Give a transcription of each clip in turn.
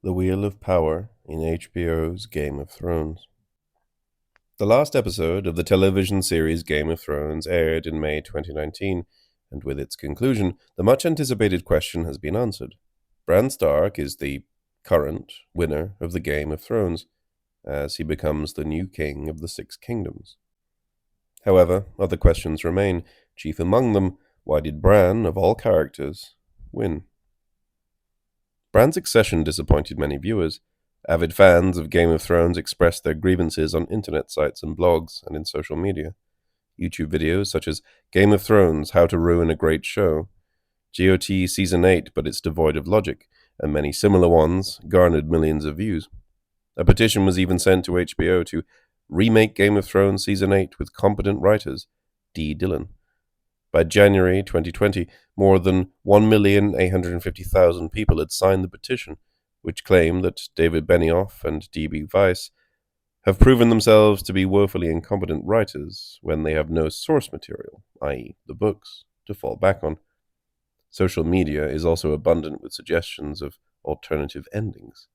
The Wheel of Power in HBO's Game of Thrones. The last episode of the television series Game of Thrones aired in May 2019, and with its conclusion, the much anticipated question has been answered. Bran Stark is the current winner of the Game of Thrones, as he becomes the new king of the Six Kingdoms. However, other questions remain, chief among them, why did Bran, of all characters, win? Bran's accession disappointed many viewers. Avid fans of Game of Thrones expressed their grievances on internet sites and blogs and in social media. YouTube videos such as Game of Thrones, How to Ruin a Great Show, GOT Season 8 but it's devoid of logic, and many similar ones garnered millions of views. A petition was even sent to HBO to remake Game of Thrones Season 8 with competent writers, D. Dillon. By January 2020, more than 1,850,000 people had signed the petition, which claimed that David Benioff and D.B. Weiss have proven themselves to be woefully incompetent writers when they have no source material, i.e., the books, to fall back on. Social media is also abundant with suggestions of alternative endings.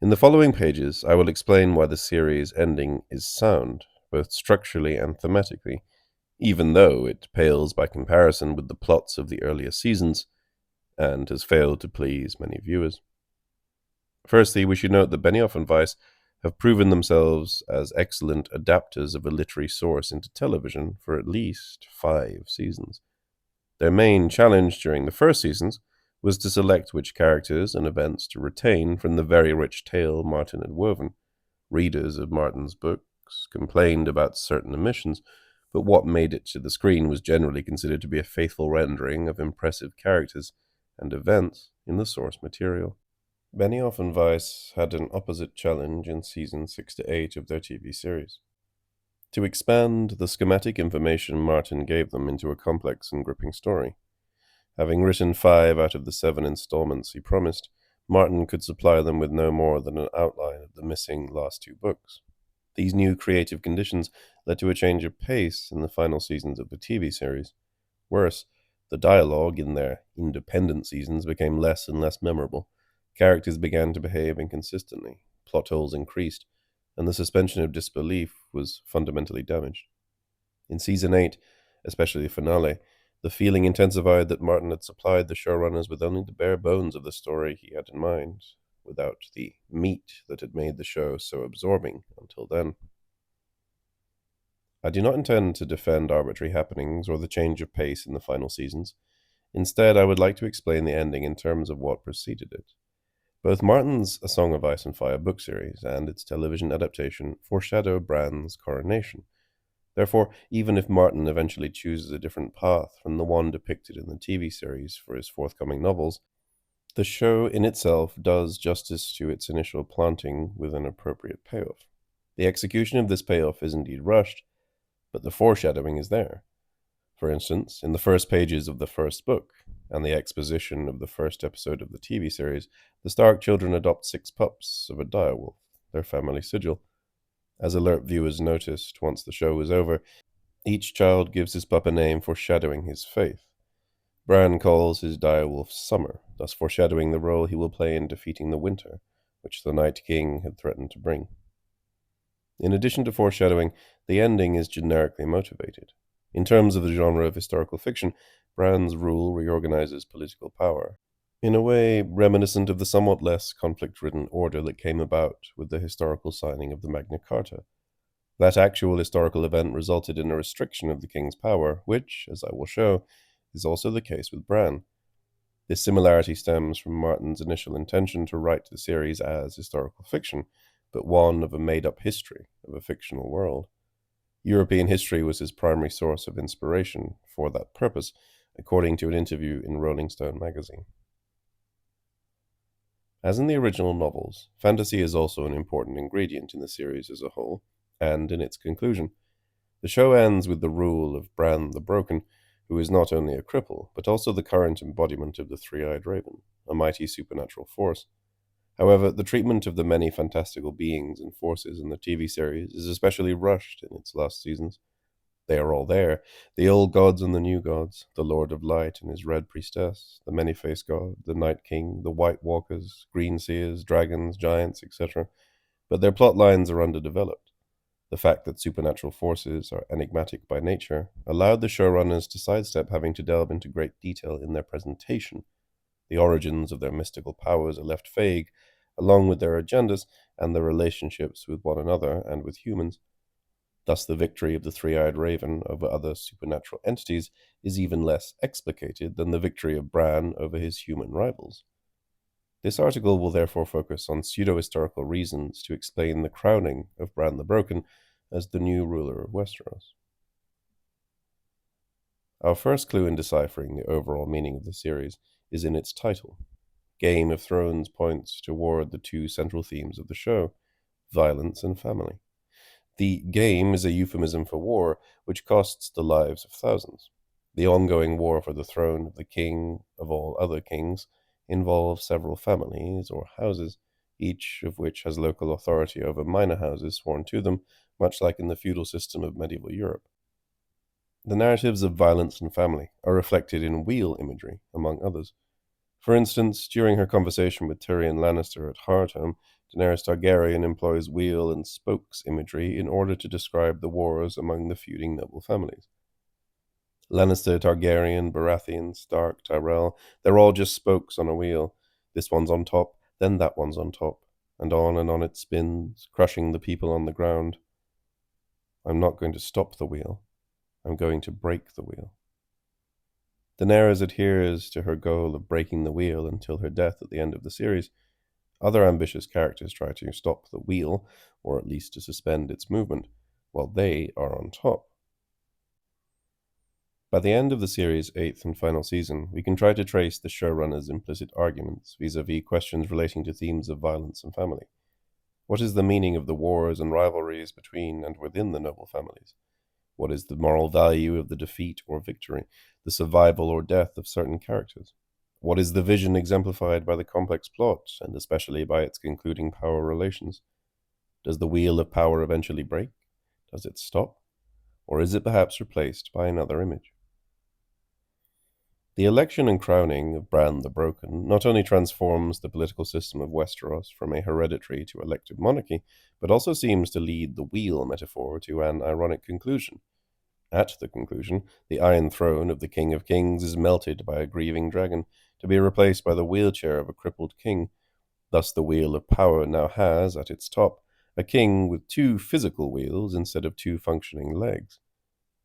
In the following pages, I will explain why the series' ending is sound, both structurally and thematically, even though it pales by comparison with the plots of the earlier seasons, and has failed to please many viewers. Firstly, we should note that Benioff and Weiss have proven themselves as excellent adapters of a literary source into television for at least 5 seasons. Their main challenge during the first seasons was to select which characters and events to retain from the very rich tale Martin had woven. Readers of Martin's books complained about certain omissions, but what made it to the screen was generally considered to be a faithful rendering of impressive characters and events in the source material. Benioff and Weiss had an opposite challenge in seasons 6 to 8 of their TV series. To expand the schematic information Martin gave them into a complex and gripping story. Having written 5 out of the 7 installments he promised, Martin could supply them with no more than an outline of the missing last 2 books. These new creative conditions led to a change of pace in the final seasons of the TV series. Worse, the dialogue in their independent seasons became less and less memorable. Characters began to behave inconsistently, plot holes increased, and the suspension of disbelief was fundamentally damaged. In Season 8, especially the finale, the feeling intensified that Martin had supplied the showrunners with only the bare bones of the story he had in mind, without the meat that had made the show so absorbing until then. I do not intend to defend arbitrary happenings or the change of pace in the final seasons. Instead, I would like to explain the ending in terms of what preceded it. Both Martin's A Song of Ice and Fire book series and its television adaptation foreshadow Bran's coronation. Therefore, even if Martin eventually chooses a different path from the one depicted in the TV series for his forthcoming novels, the show in itself does justice to its initial planting with an appropriate payoff. The execution of this payoff is indeed rushed, but the foreshadowing is there. For instance, in the first pages of the first book, and the exposition of the first episode of the TV series, the Stark children adopt 6 pups of a direwolf, their family sigil. As alert viewers noticed once the show was over, each child gives his pup a name foreshadowing his faith. Bran calls his direwolf Summer, thus foreshadowing the role he will play in defeating the winter, which the Night King had threatened to bring. In addition to foreshadowing, the ending is generically motivated. In terms of the genre of historical fiction, Bran's rule reorganizes political power, in a way reminiscent of the somewhat less conflict-ridden order that came about with the historical signing of the Magna Carta. That actual historical event resulted in a restriction of the king's power, which, as I will show, is also the case with Bran. This similarity stems from Martin's initial intention to write the series as historical fiction, but one of a made-up history of a fictional world. European history was his primary source of inspiration for that purpose, according to an interview in Rolling Stone magazine. As in the original novels, fantasy is also an important ingredient in the series as a whole, and in its conclusion. The show ends with the rule of Bran the Broken, who is not only a cripple, but also the current embodiment of the three-eyed raven, a mighty supernatural force. However, the treatment of the many fantastical beings and forces in the TV series is especially rushed in its last seasons. They are all there, the old gods and the new gods, the Lord of Light and his red priestess, the many-faced god, the Night King, the White Walkers, green seers, dragons, giants, etc. But their plot lines are underdeveloped. The fact that supernatural forces are enigmatic by nature allowed the showrunners to sidestep having to delve into great detail in their presentation. The origins of their mystical powers are left vague, along with their agendas and their relationships with one another and with humans. Thus, the victory of the three-eyed raven over other supernatural entities is even less explicated than the victory of Bran over his human rivals. This article will therefore focus on pseudo-historical reasons to explain the crowning of Bran the Broken as the new ruler of Westeros. Our first clue in deciphering the overall meaning of the series is in its title. Game of Thrones points toward the two central themes of the show: violence and family. The game is a euphemism for war, which costs the lives of thousands. The ongoing war for the throne of the king of all other kings involves several families or houses, each of which has local authority over minor houses sworn to them, much like in the feudal system of medieval Europe. The narratives of violence and family are reflected in wheel imagery, among others. For instance, during her conversation with Tyrion Lannister at Hardhome, Daenerys Targaryen employs wheel and spokes imagery in order to describe the wars among the feuding noble families. Lannister, Targaryen, Baratheon, Stark, Tyrell, they're all just spokes on a wheel. This one's on top, then that one's on top, and on it spins, crushing the people on the ground. I'm not going to stop the wheel. I'm going to break the wheel. Daenerys adheres to her goal of breaking the wheel until her death at the end of the series. Other ambitious characters try to stop the wheel, or at least to suspend its movement, while they are on top. By the end of the series' 8th and final season, we can try to trace the showrunners' implicit arguments vis-à-vis questions relating to themes of violence and family. What is the meaning of the wars and rivalries between and within the noble families? What is the moral value of the defeat or victory, the survival or death of certain characters? What is the vision exemplified by the complex plot, and especially by its concluding power relations? Does the wheel of power eventually break? Does it stop? Or is it perhaps replaced by another image? The election and crowning of Bran the Broken not only transforms the political system of Westeros from a hereditary to elective monarchy, but also seems to lead the wheel metaphor to an ironic conclusion. At the conclusion, the Iron Throne of the King of Kings is melted by a grieving dragon, to be replaced by the wheelchair of a crippled king. Thus the wheel of power now has, at its top, a king with two physical wheels instead of two functioning legs.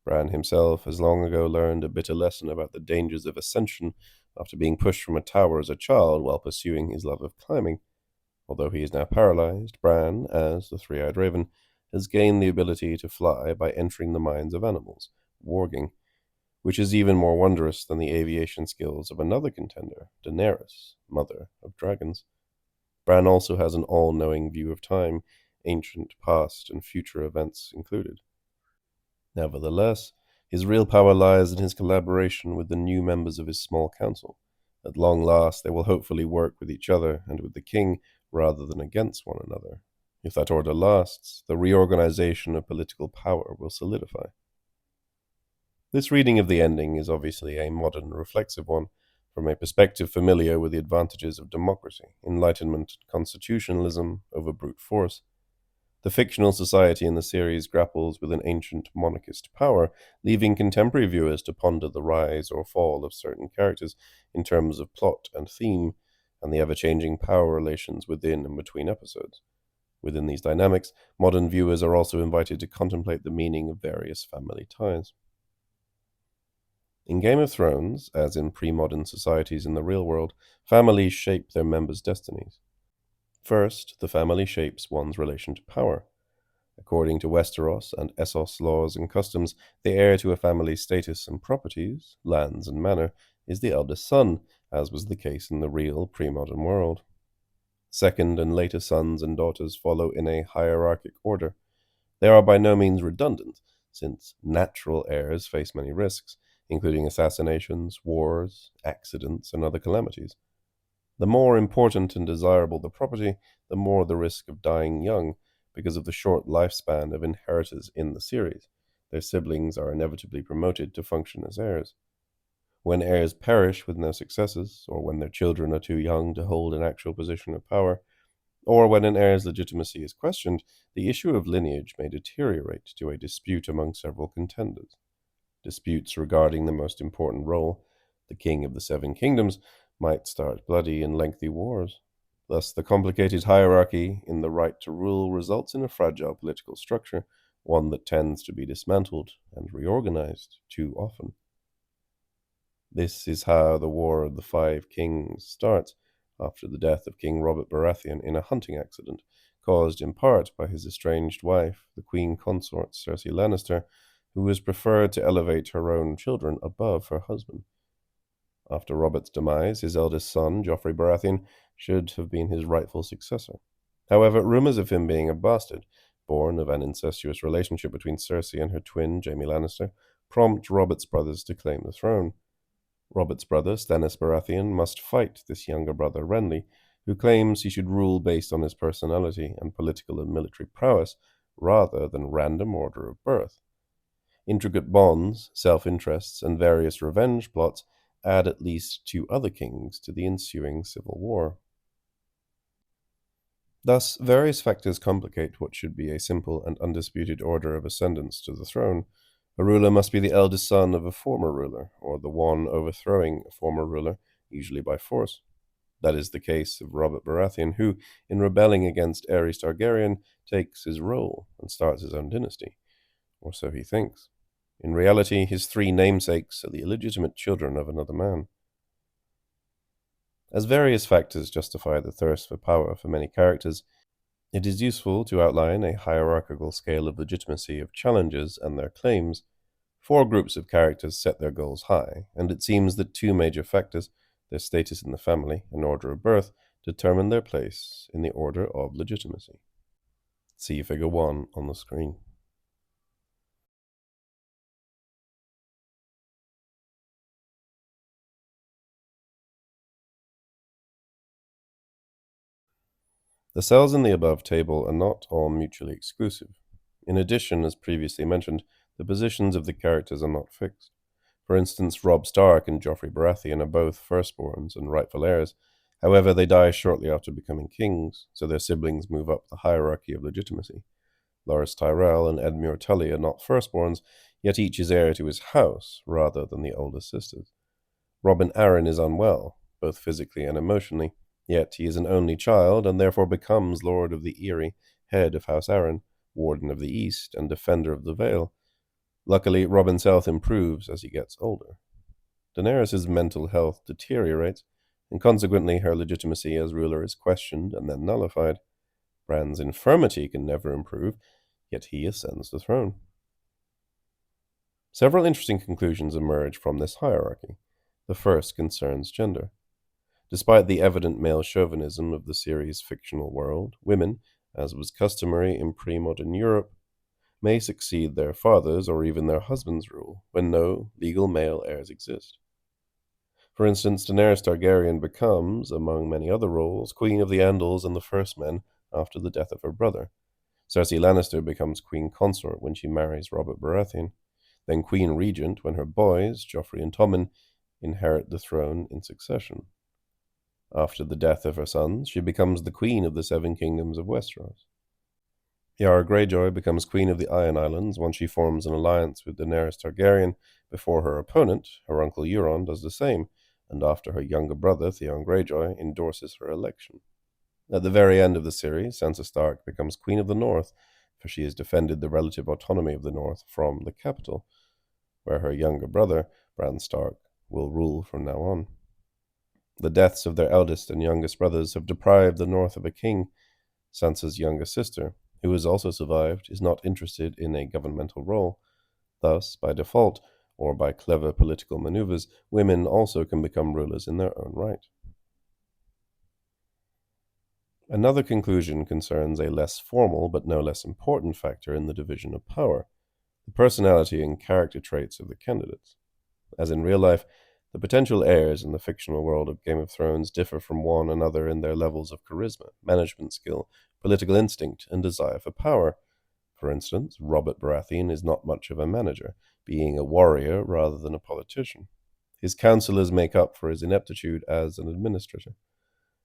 Bran himself has long ago learned a bitter lesson about the dangers of ascension after being pushed from a tower as a child while pursuing his love of climbing. Although he is now paralyzed, Bran, as the three-eyed raven, has gained the ability to fly by entering the minds of animals, warging, which is even more wondrous than the aviation skills of another contender, Daenerys, mother of dragons. Bran also has an all-knowing view of time, ancient, past, and future events included. Nevertheless, his real power lies in his collaboration with the new members of his small council. At long last, they will hopefully work with each other and with the king rather than against one another. If that order lasts, the reorganization of political power will solidify. This reading of the ending is obviously a modern, reflexive one, from a perspective familiar with the advantages of democracy, enlightenment, constitutionalism over brute force. The fictional society in the series grapples with an ancient monarchist power, leaving contemporary viewers to ponder the rise or fall of certain characters in terms of plot and theme, and the ever-changing power relations within and between episodes. Within these dynamics, modern viewers are also invited to contemplate the meaning of various family ties. In Game of Thrones, as in pre-modern societies in the real world, families shape their members' destinies. First, the family shapes one's relation to power. According to Westeros and Essos laws and customs, the heir to a family's status and properties, lands and manor, is the eldest son, as was the case in the real pre-modern world. Second and later sons and daughters follow in a hierarchic order. They are by no means redundant, since natural heirs face many risks, including assassinations, wars, accidents, and other calamities. The more important and desirable the property, the more the risk of dying young, because of the short lifespan of inheritors in the series. their siblings are inevitably promoted to function as heirs. When heirs perish with no successors, or when their children are too young to hold an actual position of power, or when an heir's legitimacy is questioned, the issue of lineage may deteriorate to a dispute among several contenders. Disputes regarding the most important role, the king of the seven kingdoms, might start bloody and lengthy wars. Thus, the complicated hierarchy in the right to rule results in a fragile political structure, one that tends to be dismantled and reorganized too often. This is how the War of the Five Kings starts, after the death of King Robert Baratheon in a hunting accident, caused in part by his estranged wife, the queen consort Cersei Lannister, who was preferred to elevate her own children above her husband. After Robert's demise, his eldest son, Joffrey Baratheon, should have been his rightful successor. However, rumors of him being a bastard, born of an incestuous relationship between Cersei and her twin, Jaime Lannister, prompt Robert's brothers to claim the throne. Robert's brother, Stannis Baratheon, must fight this younger brother, Renly, who claims he should rule based on his personality and political and military prowess rather than random order of birth. Intricate bonds, self-interests, and various revenge plots add at least two other kings to the ensuing civil war. Thus, various factors complicate what should be a simple and undisputed order of ascendance to the throne. A ruler must be the eldest son of a former ruler, or the one overthrowing a former ruler, usually by force. That is the case of Robert Baratheon, who, in rebelling against Aerys Targaryen, takes his role and starts his own dynasty. Or so he thinks. In reality, his three namesakes are the illegitimate children of another man. As various factors justify the thirst for power for many characters, it is useful to outline a hierarchical scale of legitimacy of challenges and their claims. Four groups of characters set their goals high, and it seems that two major factors, their status in the family and order of birth, determine their place in the order of legitimacy. See Figure 1 on the screen. The cells in the above table are not all mutually exclusive. In addition, as previously mentioned, the positions of the characters are not fixed. For instance, Robb Stark and Joffrey Baratheon are both firstborns and rightful heirs. However, they die shortly after becoming kings, so their siblings move up the hierarchy of legitimacy. Loras Tyrell and Edmure Tully are not firstborns, yet each is heir to his house rather than the older sisters. Robin Arryn is unwell, both physically and emotionally, yet he is an only child and therefore becomes Lord of the Eyrie, head of House Arryn, Warden of the East, and Defender of the Vale. Luckily, Robin's health improves as he gets older. Daenerys' mental health deteriorates, and consequently her legitimacy as ruler is questioned and then nullified. Bran's infirmity can never improve, yet he ascends the throne. Several interesting conclusions emerge from this hierarchy. The first concerns gender. Despite the evident male chauvinism of the series' fictional world, women, as was customary in pre-modern Europe, may succeed their fathers or even their husbands' rule when no legal male heirs exist. For instance, Daenerys Targaryen becomes, among many other roles, Queen of the Andals and the First Men after the death of her brother. Cersei Lannister becomes Queen Consort when she marries Robert Baratheon, then Queen Regent when her boys, Joffrey and Tommen, inherit the throne in succession. After the death of her sons, she becomes the Queen of the Seven Kingdoms of Westeros. Yara Greyjoy becomes Queen of the Iron Islands once she forms an alliance with Daenerys Targaryen before her opponent, her uncle Euron, does the same, and after her younger brother, Theon Greyjoy, endorses her election. At the very end of the series, Sansa Stark becomes Queen of the North, for she has defended the relative autonomy of the North from the capital, where her younger brother, Bran Stark, will rule from now on. The deaths of their eldest and youngest brothers have deprived the North of a king. Sansa's younger sister, who has also survived, is not interested in a governmental role. Thus, by default, or by clever political maneuvers, women also can become rulers in their own right. Another conclusion concerns a less formal but no less important factor in the division of power, the personality and character traits of the candidates. As in real life, the potential heirs in the fictional world of Game of Thrones differ from one another in their levels of charisma, management skill, political instinct, and desire for power. For instance, Robert Baratheon is not much of a manager, being a warrior rather than a politician. His councillors make up for his ineptitude as an administrator.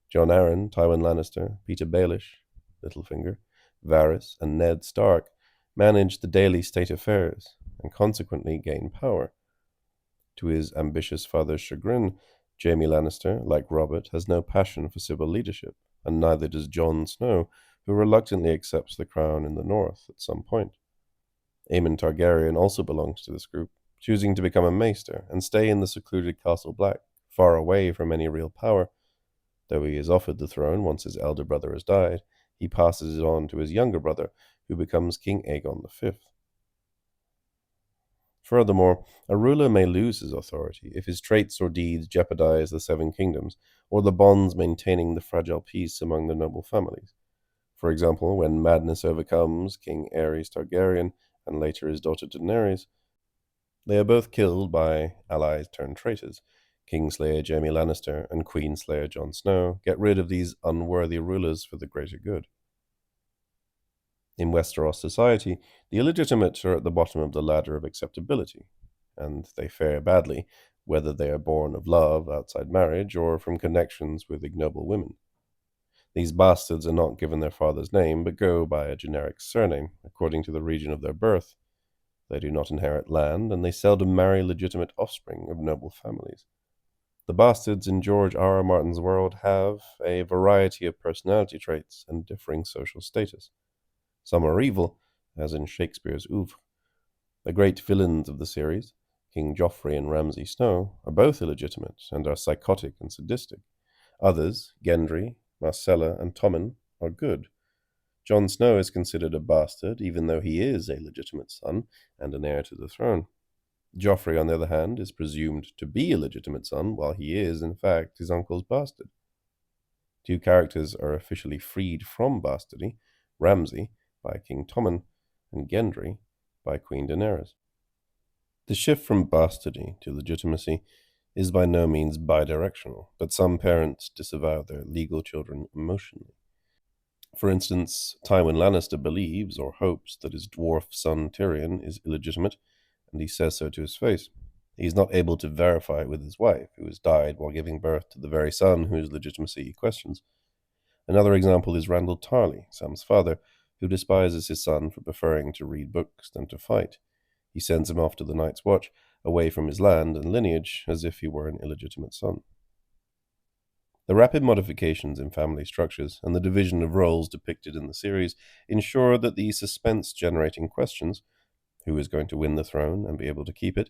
Jon Arryn, Tywin Lannister, Peter Baelish, Littlefinger, Varys, and Ned Stark manage the daily state affairs and consequently gain power. To his ambitious father's chagrin, Jaime Lannister, like Robert, has no passion for civil leadership, and neither does Jon Snow, who reluctantly accepts the crown in the north at some point. Aemon Targaryen also belongs to this group, choosing to become a maester and stay in the secluded Castle Black, far away from any real power. Though he is offered the throne once his elder brother has died, he passes it on to his younger brother, who becomes King Aegon V. Furthermore, a ruler may lose his authority if his traits or deeds jeopardize the Seven Kingdoms, or the bonds maintaining the fragile peace among the noble families. For example, when madness overcomes King Aerys Targaryen and later his daughter Daenerys, they are both killed by allies turned traitors. Kingslayer Jaime Lannister and Queenslayer Jon Snow get rid of these unworthy rulers for the greater good. In Westeros society, the illegitimate are at the bottom of the ladder of acceptability, and they fare badly, whether they are born of love outside marriage or from connections with ignoble women. These bastards are not given their father's name, but go by a generic surname, according to the region of their birth. They do not inherit land, and they seldom marry legitimate offspring of noble families. The bastards in George R.R. Martin's world have a variety of personality traits and differing social status. Some are evil, as in Shakespeare's oeuvre. The great villains of the series, King Joffrey and Ramsay Snow, are both illegitimate and are psychotic and sadistic. Others, Gendry, Marcella, and Tommen, are good. Jon Snow is considered a bastard, even though he is a legitimate son and an heir to the throne. Joffrey, on the other hand, is presumed to be a legitimate son, while he is, in fact, his uncle's bastard. Two characters are officially freed from bastardy, Ramsay by King Tommen and Gendry by Queen Daenerys. The shift from bastardy to legitimacy is by no means bidirectional, but some parents disavow their legal children emotionally. For instance, Tywin Lannister believes or hopes that his dwarf son Tyrion is illegitimate, and he says so to his face. He is not able to verify it with his wife, who has died while giving birth to the very son whose legitimacy he questions. Another example is Randyll Tarly, Sam's father, who despises his son for preferring to read books than to fight. He sends him off to the Night's Watch, away from his land and lineage, as if he were an illegitimate son. The rapid modifications in family structures and the division of roles depicted in the series ensure that the suspense-generating questions, who is going to win the throne and be able to keep it,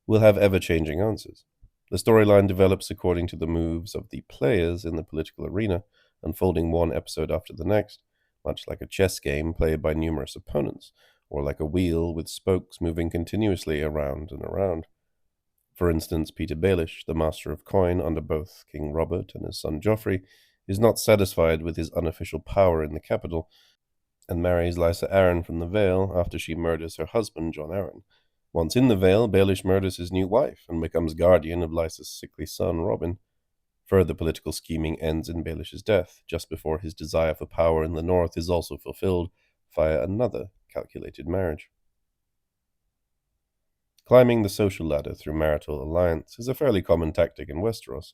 will have ever-changing answers. The storyline develops according to the moves of the players in the political arena, unfolding one episode after the next, much like a chess game played by numerous opponents, or like a wheel with spokes moving continuously around and around. For instance, Peter Baelish, the master of coin under both King Robert and his son Joffrey, is not satisfied with his unofficial power in the capital, and marries Lysa Arryn from the Vale after she murders her husband, Jon Arryn. Once in the Vale, Baelish murders his new wife and becomes guardian of Lysa's sickly son, Robin. Further political scheming ends in Baelish's death, just before his desire for power in the north is also fulfilled via another calculated marriage. Climbing the social ladder through marital alliance is a fairly common tactic in Westeros.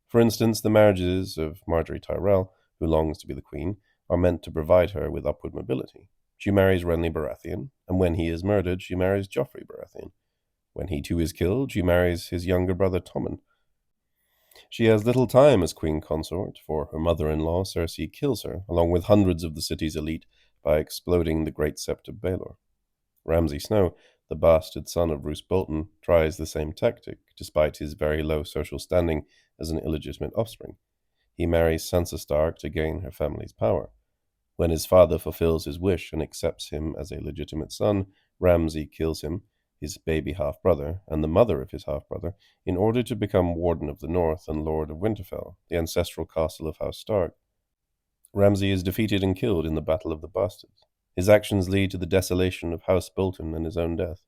For instance, the marriages of Margaery Tyrell, who longs to be the queen, are meant to provide her with upward mobility. She marries Renly Baratheon, and when he is murdered, she marries Joffrey Baratheon. When he too is killed, she marries his younger brother Tommen. She has little time as queen consort, for her mother-in-law Cersei kills her, along with hundreds of the city's elite, by exploding the Great Sept of Baelor. Ramsay Snow, the bastard son of Roose Bolton, tries the same tactic, despite his very low social standing as an illegitimate offspring. He marries Sansa Stark to gain her family's power. When his father fulfills his wish and accepts him as a legitimate son, Ramsay kills him, his baby half-brother, and the mother of his half-brother, in order to become Warden of the North and Lord of Winterfell, the ancestral castle of House Stark. Ramsay is defeated and killed in the Battle of the Bastards. His actions lead to the desolation of House Bolton and his own death.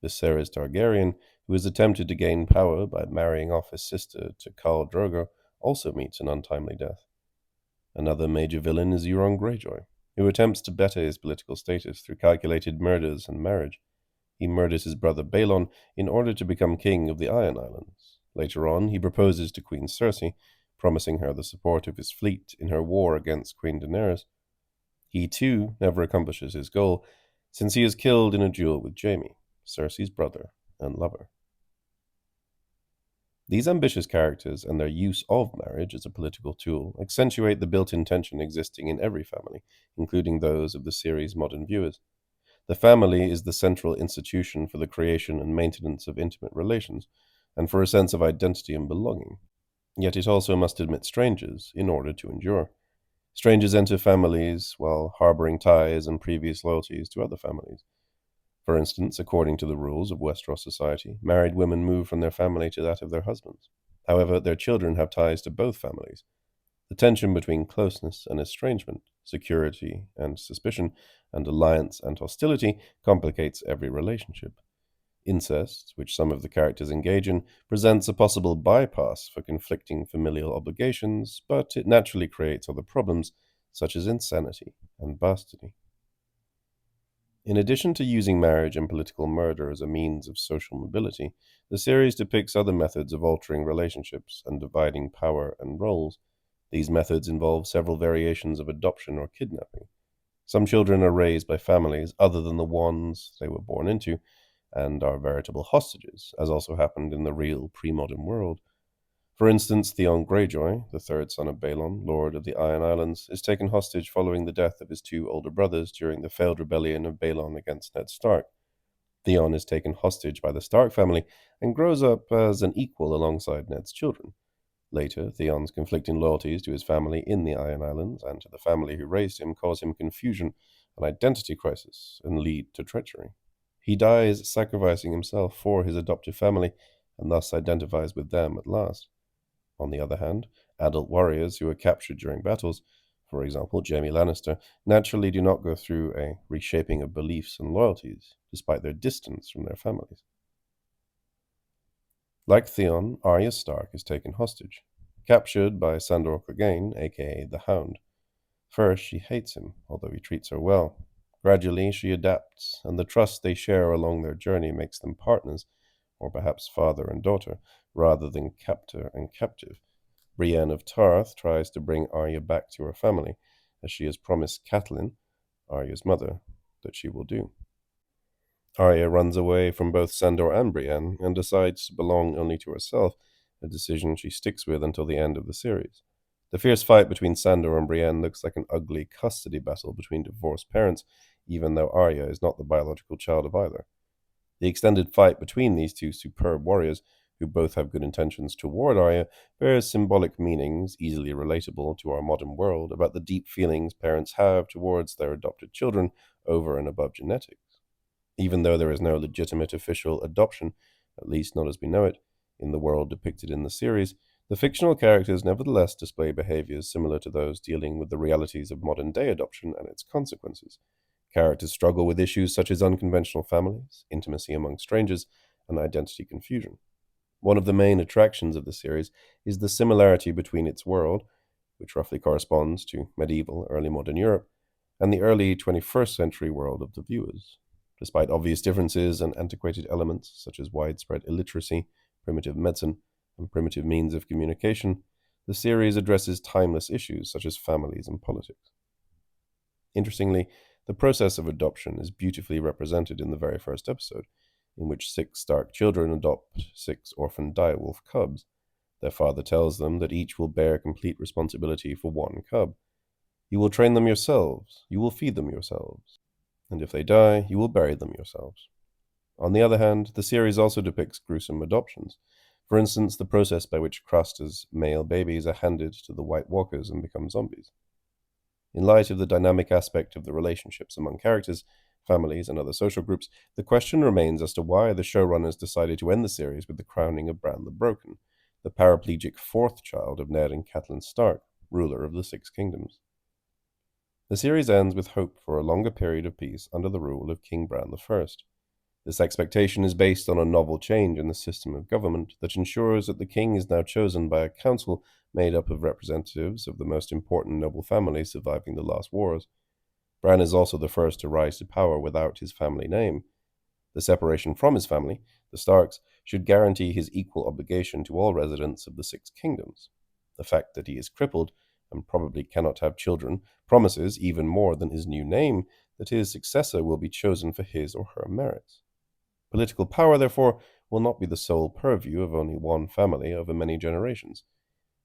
Viserys Targaryen, who has attempted to gain power by marrying off his sister to Khal Drogo, also meets an untimely death. Another major villain is Euron Greyjoy, who attempts to better his political status through calculated murders and marriage. He murders his brother Balon in order to become king of the Iron Islands. Later on, he proposes to Queen Cersei, promising her the support of his fleet in her war against Queen Daenerys. He, too, never accomplishes his goal, since he is killed in a duel with Jaime, Cersei's brother and lover. These ambitious characters and their use of marriage as a political tool accentuate the built-in tension existing in every family, including those of the series' modern viewers. The family is the central institution for the creation and maintenance of intimate relations, and for a sense of identity and belonging. Yet it also must admit strangers in order to endure. Strangers enter families while harboring ties and previous loyalties to other families. For instance, according to the rules of Westeros society, married women move from their family to that of their husbands. However, their children have ties to both families. The tension between closeness and estrangement, security and suspicion, and alliance and hostility complicates every relationship. Incest, which some of the characters engage in, presents a possible bypass for conflicting familial obligations, but it naturally creates other problems, such as insanity and bastardy. In addition to using marriage and political murder as a means of social mobility, the series depicts other methods of altering relationships and dividing power and roles. These methods involve several variations of adoption or kidnapping. Some children are raised by families other than the ones they were born into, and are veritable hostages, as also happened in the real pre-modern world. For instance, Theon Greyjoy, the third son of Balon, Lord of the Iron Islands, is taken hostage following the death of his two older brothers during the failed rebellion of Balon against Ned Stark. Theon is taken hostage by the Stark family and grows up as an equal alongside Ned's children. Later, Theon's conflicting loyalties to his family in the Iron Islands and to the family who raised him cause him confusion, an identity crisis, and lead to treachery. He dies sacrificing himself for his adoptive family and thus identifies with them at last. On the other hand, adult warriors who are captured during battles, for example Jaime Lannister, naturally do not go through a reshaping of beliefs and loyalties, despite their distance from their families. Like Theon, Arya Stark is taken hostage, captured by Sandor Clegane, aka the Hound. First, she hates him, although he treats her well. Gradually, she adapts, and the trust they share along their journey makes them partners, or perhaps father and daughter, rather than captor and captive. Brienne of Tarth tries to bring Arya back to her family, as she has promised Catelyn, Arya's mother, that she will do. Arya runs away from both Sandor and Brienne and decides to belong only to herself, a decision she sticks with until the end of the series. The fierce fight between Sandor and Brienne looks like an ugly custody battle between divorced parents, even though Arya is not the biological child of either. The extended fight between these two superb warriors, who both have good intentions toward Arya, bears symbolic meanings easily relatable to our modern world about the deep feelings parents have towards their adopted children over and above genetics. Even though there is no legitimate official adoption, at least not as we know it, in the world depicted in the series, the fictional characters nevertheless display behaviors similar to those dealing with the realities of modern-day adoption and its consequences. Characters struggle with issues such as unconventional families, intimacy among strangers, and identity confusion. One of the main attractions of the series is the similarity between its world, which roughly corresponds to medieval, early modern Europe, and the early 21st century world of the viewers. Despite obvious differences and antiquated elements such as widespread illiteracy, primitive medicine, and primitive means of communication, the series addresses timeless issues such as families and politics. Interestingly, the process of adoption is beautifully represented in the very first episode, in which 6 Stark children adopt 6 orphan direwolf cubs. Their father tells them that each will bear complete responsibility for 1 cub. You will train them yourselves, you will feed them yourselves, and if they die, you will bury them yourselves. On the other hand, the series also depicts gruesome adoptions. For instance, the process by which Craster's male babies are handed to the White Walkers and become zombies. In light of the dynamic aspect of the relationships among characters, families, and other social groups, the question remains as to why the showrunners decided to end the series with the crowning of Bran the Broken, the paraplegic 4th child of Ned and Catelyn Stark, ruler of the 6 Kingdoms. The series ends with hope for a longer period of peace under the rule of King Bran I. This expectation is based on a novel change in the system of government that ensures that the king is now chosen by a council made up of representatives of the most important noble families surviving the last wars. Bran is also the first to rise to power without his family name. The separation from his family, the Starks, should guarantee his equal obligation to all residents of the Six Kingdoms. The fact that he is crippled and probably cannot have children promises, even more than his new name, that his successor will be chosen for his or her merits. Political power, therefore, will not be the sole purview of only one family over many generations.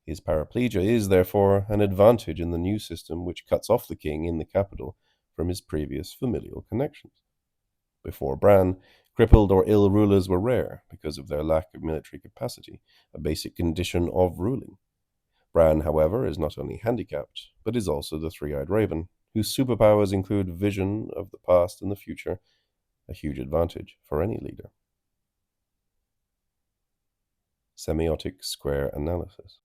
His paraplegia is, therefore, an advantage in the new system which cuts off the king in the capital from his previous familial connections. Before Bran, crippled or ill rulers were rare because of their lack of military capacity, a basic condition of ruling. Bran, however, is not only handicapped, but is also the three-eyed raven, whose superpowers include vision of the past and the future, a huge advantage for any leader. Semiotic square analysis.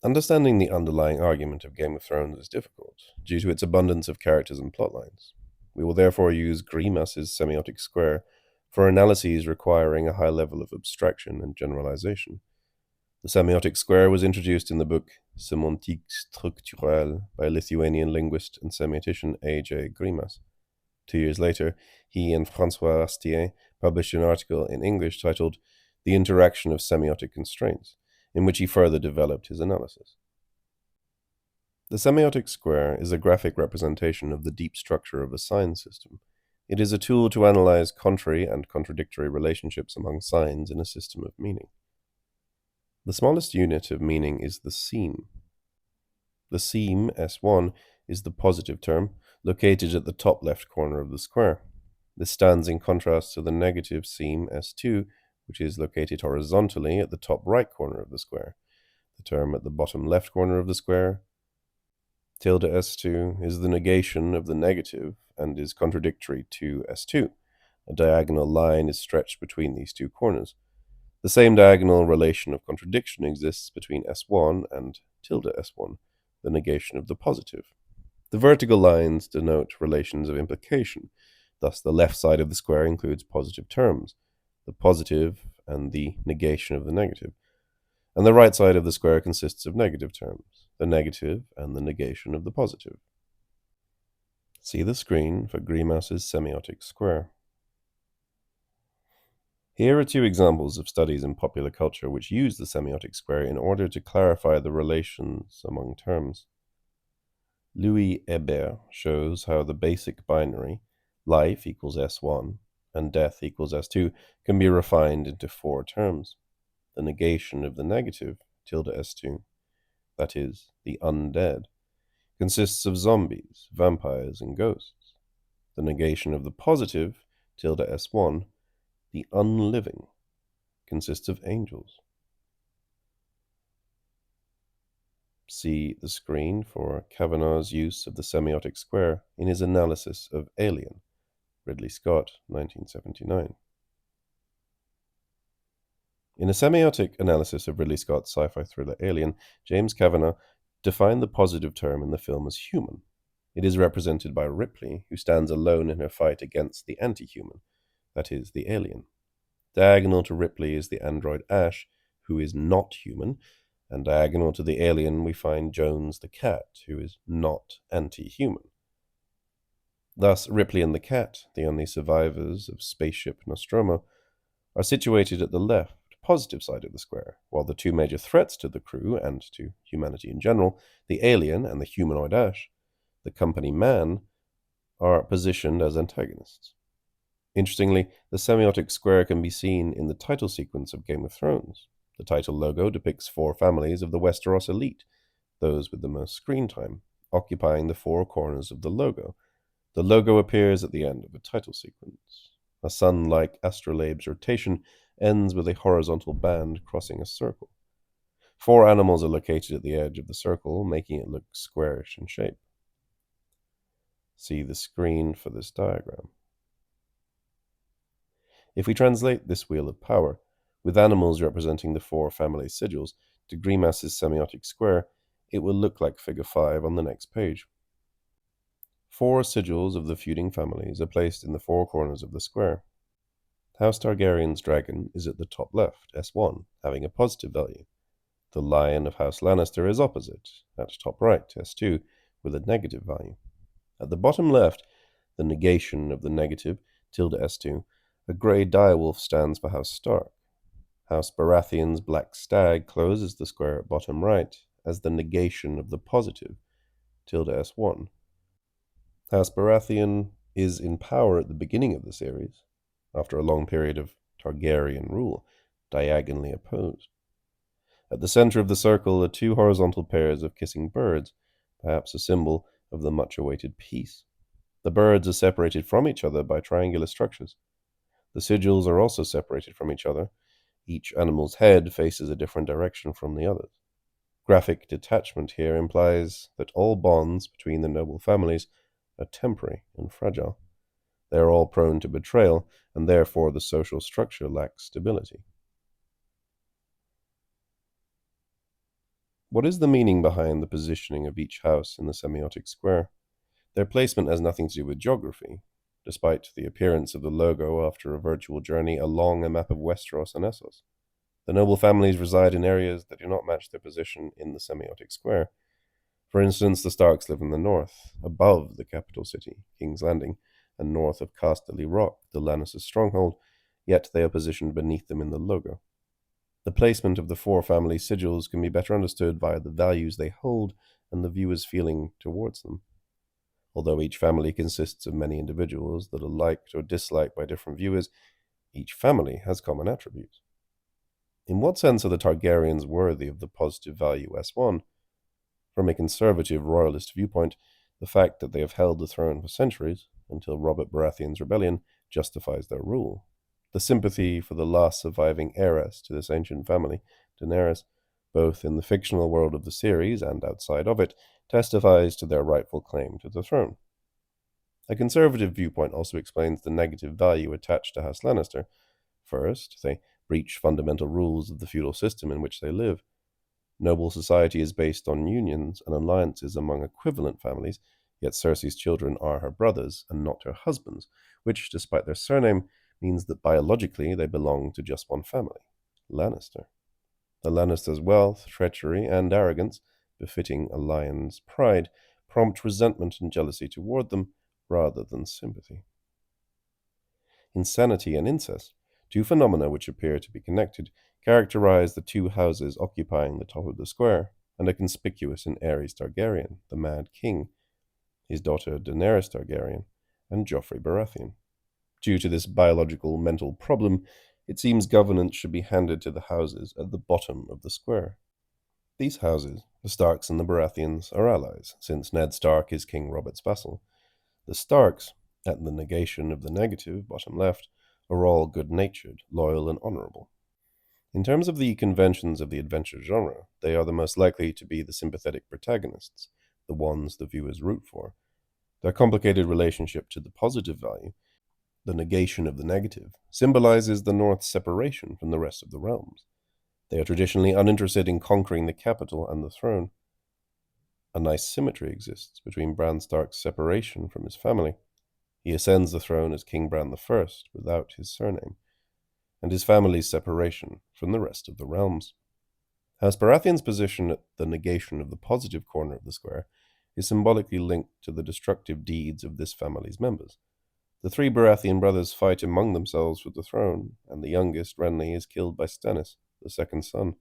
Understanding the underlying argument of Game of Thrones is difficult, due to its abundance of characters and plotlines. We will therefore use Grimas's semiotic square for analyses requiring a high level of abstraction and generalization. The semiotic square was introduced in the book Semiotique structurelle by Lithuanian linguist and semiotician A.J. Grimas. 2 years later, he and François Rastier published an article in English titled The Interaction of Semiotic Constraints, in which he further developed his analysis. The semiotic square is a graphic representation of the deep structure of a sign system. It is a tool to analyze contrary and contradictory relationships among signs in a system of meaning. The smallest unit of meaning is the seam. The seam, S1, is the positive term, located at the top left corner of the square. This stands in contrast to the negative seam, S2, which is located horizontally at the top right corner of the square. The term at the bottom left corner of the square, tilde S2, is the negation of the negative and is contradictory to S2. A diagonal line is stretched between these two corners. The same diagonal relation of contradiction exists between S1 and tilde S1, the negation of the positive. The vertical lines denote relations of implication. Thus, the left side of the square includes positive terms, the positive and the negation of the negative, and the right side of the square consists of negative terms, the negative and the negation of the positive. See the screen for Grimas's semiotic square. Here are two examples of studies in popular culture which use the semiotic square in order to clarify the relations among terms. Louis Hebert shows how the basic binary, life equals S1 and death equals S2, can be refined into four terms. The negation of the negative, tilde S2, that is, the undead, consists of zombies, vampires, and ghosts. The negation of the positive, tilde S1, the unliving, consists of angels. See the screen for Kavanagh's use of the semiotic square in his analysis of Alien, Ridley Scott, 1979. In a semiotic analysis of Ridley Scott's sci-fi thriller Alien, James Kavanagh defined the positive term in the film as human. It is represented by Ripley, who stands alone in her fight against the anti-human, that is, the alien. Diagonal to Ripley is the android Ash, who is not human, and diagonal to the alien we find Jones the cat, who is not anti-human. Thus, Ripley and the cat, the only survivors of spaceship Nostromo, are situated at the left, positive side of the square, while the two major threats to the crew and to humanity in general, the alien and the humanoid Ash, the company man, are positioned as antagonists. Interestingly, the semiotic square can be seen in the title sequence of Game of Thrones. The title logo depicts four families of the Westeros elite, those with the most screen time, occupying the four corners of the logo. The logo appears at the end of the title sequence. A sun-like astrolabe's rotation ends with a horizontal band crossing a circle. Four animals are located at the edge of the circle, making it look squarish in shape. See the screen for this diagram. If we translate this wheel of power, with animals representing the four family sigils, to Grimas's semiotic square, it will look like figure 5 on the next page. Four sigils of the feuding families are placed in the four corners of the square. House Targaryen's dragon is at the top left, S1, having a positive value. The lion of House Lannister is opposite, at top right, S2, with a negative value. At the bottom left, the negation of the negative, tilde S2, a grey direwolf stands for House Stark. House Baratheon's black stag closes the square at bottom right as the negation of the positive, tilde S1. House Baratheon is in power at the beginning of the series, after a long period of Targaryen rule, diagonally opposed. At the center of the circle are two horizontal pairs of kissing birds, perhaps a symbol of the much-awaited peace. The birds are separated from each other by triangular structures. The sigils are also separated from each other. Each animal's head faces a different direction from the others. Graphic detachment here implies that all bonds between the noble families are temporary and fragile. They are all prone to betrayal, and therefore the social structure lacks stability. What is the meaning behind the positioning of each house in the semiotic square? Their placement has nothing to do with geography, despite the appearance of the logo after a virtual journey along a map of Westeros and Essos. The noble families reside in areas that do not match their position in the semiotic square. For instance, the Starks live in the north, above the capital city, King's Landing, and north of Casterly Rock, the Lannisters' stronghold, yet they are positioned beneath them in the logo. The placement of the four family sigils can be better understood via the values they hold and the viewer's feeling towards them. Although each family consists of many individuals that are liked or disliked by different viewers, each family has common attributes. In what sense are the Targaryens worthy of the positive value S1? From a conservative royalist viewpoint, the fact that they have held the throne for centuries, until Robert Baratheon's rebellion, justifies their rule. The sympathy for the last surviving heiress to this ancient family, Daenerys, both in the fictional world of the series and outside of it, testifies to their rightful claim to the throne. A conservative viewpoint also explains the negative value attached to House Lannister. First, they breach fundamental rules of the feudal system in which they live. Noble society is based on unions and alliances among equivalent families, yet Cersei's children are her brothers and not her husbands, which, despite their surname, means that biologically they belong to just one family, Lannister. The Lannisters' wealth, treachery, and arrogance, befitting a lion's pride, prompt resentment and jealousy toward them rather than sympathy. Insanity and incest, two phenomena which appear to be connected, characterize the two houses occupying the top of the square, and are conspicuous in Aerys Targaryen, the Mad King, his daughter Daenerys Targaryen, and Joffrey Baratheon. Due to this biological mental problem, it seems governance should be handed to the houses at the bottom of the square. These houses, the Starks and the Baratheons, are allies, since Ned Stark is King Robert's vassal. The Starks, at the negation of the negative, bottom left, are all good-natured, loyal, and honorable. In terms of the conventions of the adventure genre, they are the most likely to be the sympathetic protagonists, the ones the viewers root for. Their complicated relationship to the positive value, the negation of the negative, symbolizes the North's separation from the rest of the realms. They are traditionally uninterested in conquering the capital and the throne. A nice symmetry exists between Bran Stark's separation from his family. He ascends the throne as King Bran I without his surname, and his family's separation from the rest of the realms. House Baratheon's position at the negation of the positive corner of the square is symbolically linked to the destructive deeds of this family's members. The three Baratheon brothers fight among themselves for the throne, and the youngest, Renly, is killed by Stannis, the second son.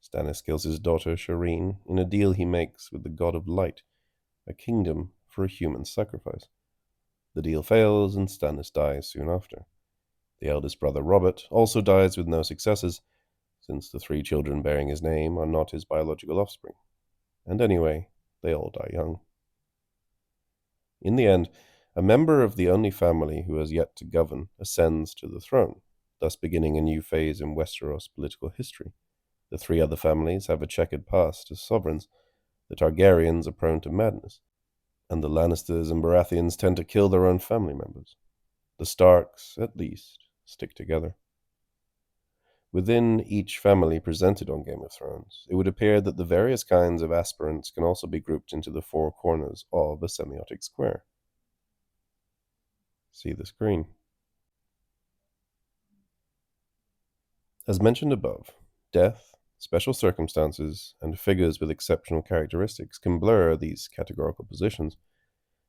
Stannis kills his daughter, Shireen, in a deal he makes with the god of light, a kingdom for a human sacrifice. The deal fails, and Stannis dies soon after. The eldest brother, Robert, also dies with no successors, since the three children bearing his name are not his biological offspring. And anyway, they all die young. In the end, a member of the only family who has yet to govern ascends to the throne, thus beginning a new phase in Westeros political history. The three other families have a checkered past as sovereigns. The Targaryens are prone to madness, and the Lannisters and Baratheons tend to kill their own family members. The Starks, at least, stick together. Within each family presented on Game of Thrones, it would appear that the various kinds of aspirants can also be grouped into the four corners of a semiotic square. See the screen. As mentioned above, death, special circumstances, and figures with exceptional characteristics can blur these categorical positions.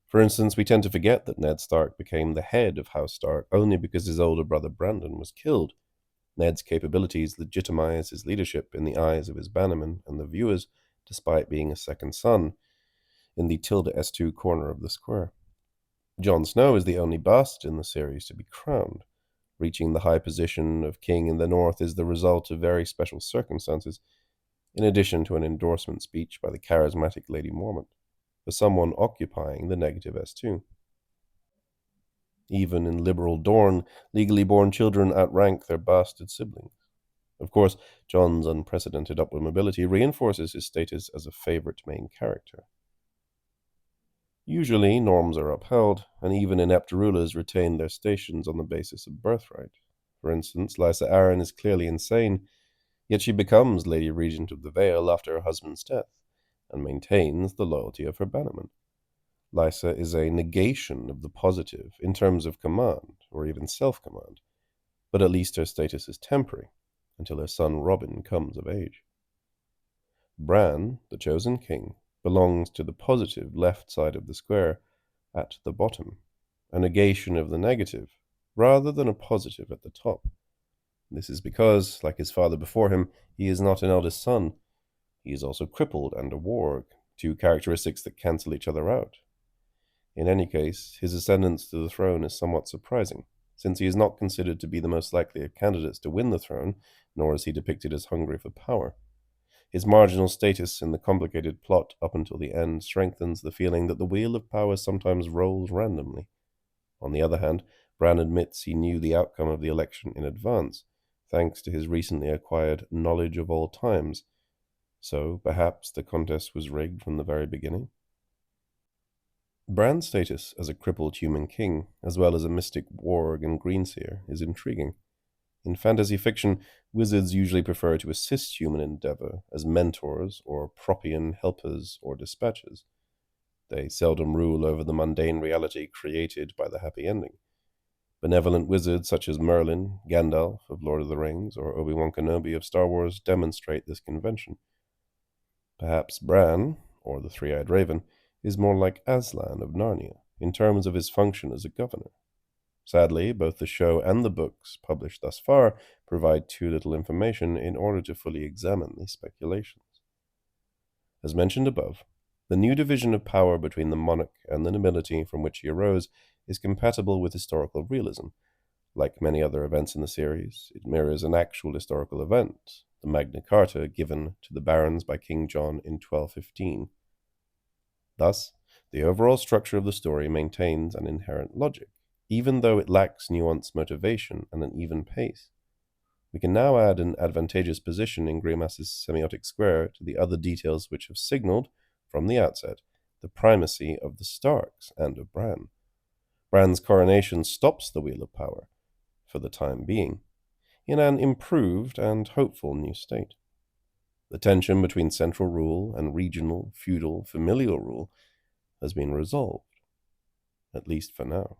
For instance, we tend to forget that Ned Stark became the head of House Stark only because his older brother Brandon was killed. Ned's capabilities legitimize his leadership in the eyes of his bannermen and the viewers, despite being a second son in the tilde S2 corner of the square. Jon Snow is the only bastard in the series to be crowned. Reaching the high position of king in the north is the result of very special circumstances, in addition to an endorsement speech by the charismatic Lady Mormont, for someone occupying the negative S2. Even in liberal Dorne, legally born children outrank their bastard siblings. Of course, Jon's unprecedented upward mobility reinforces his status as a favorite main character. Usually, norms are upheld, and even inept rulers retain their stations on the basis of birthright. For instance, Lysa Arryn is clearly insane, yet she becomes Lady Regent of the Vale after her husband's death, and maintains the loyalty of her bannermen. Lysa is a negation of the positive in terms of command, or even self-command, but at least her status is temporary, until her son Robin comes of age. Bran, the chosen king, belongs to the positive left side of the square at the bottom, a negation of the negative, rather than a positive at the top. This is because, like his father before him, he is not an eldest son. He is also crippled and a warg, two characteristics that cancel each other out. In any case, his ascendance to the throne is somewhat surprising, since he is not considered to be the most likely of candidates to win the throne, nor is he depicted as hungry for power. His marginal status in the complicated plot up until the end strengthens the feeling that the wheel of power sometimes rolls randomly. On the other hand, Bran admits he knew the outcome of the election in advance, thanks to his recently acquired knowledge of all times. So, perhaps the contest was rigged from the very beginning? Bran's status as a crippled human king, as well as a mystic warg and greenseer, is intriguing. In fantasy fiction, wizards usually prefer to assist human endeavor as mentors or propian helpers or dispatchers. They seldom rule over the mundane reality created by the happy ending. Benevolent wizards such as Merlin, Gandalf of Lord of the Rings, or Obi-Wan Kenobi of Star Wars demonstrate this convention. Perhaps Bran, or the Three-Eyed Raven, is more like Aslan of Narnia in terms of his function as a governor. Sadly, both the show and the books published thus far provide too little information in order to fully examine these speculations. As mentioned above, the new division of power between the monarch and the nobility from which he arose is compatible with historical realism. Like many other events in the series, it mirrors an actual historical event, the Magna Carta given to the barons by King John in 1215. Thus, the overall structure of the story maintains an inherent logic, even though it lacks nuanced motivation and an even pace. We can now add an advantageous position in Grimas's semiotic square to the other details which have signaled, from the outset, the primacy of the Starks and of Bran. Bran's coronation stops the Wheel of Power, for the time being, in an improved and hopeful new state. The tension between central rule and regional, feudal, familial rule has been resolved, at least for now.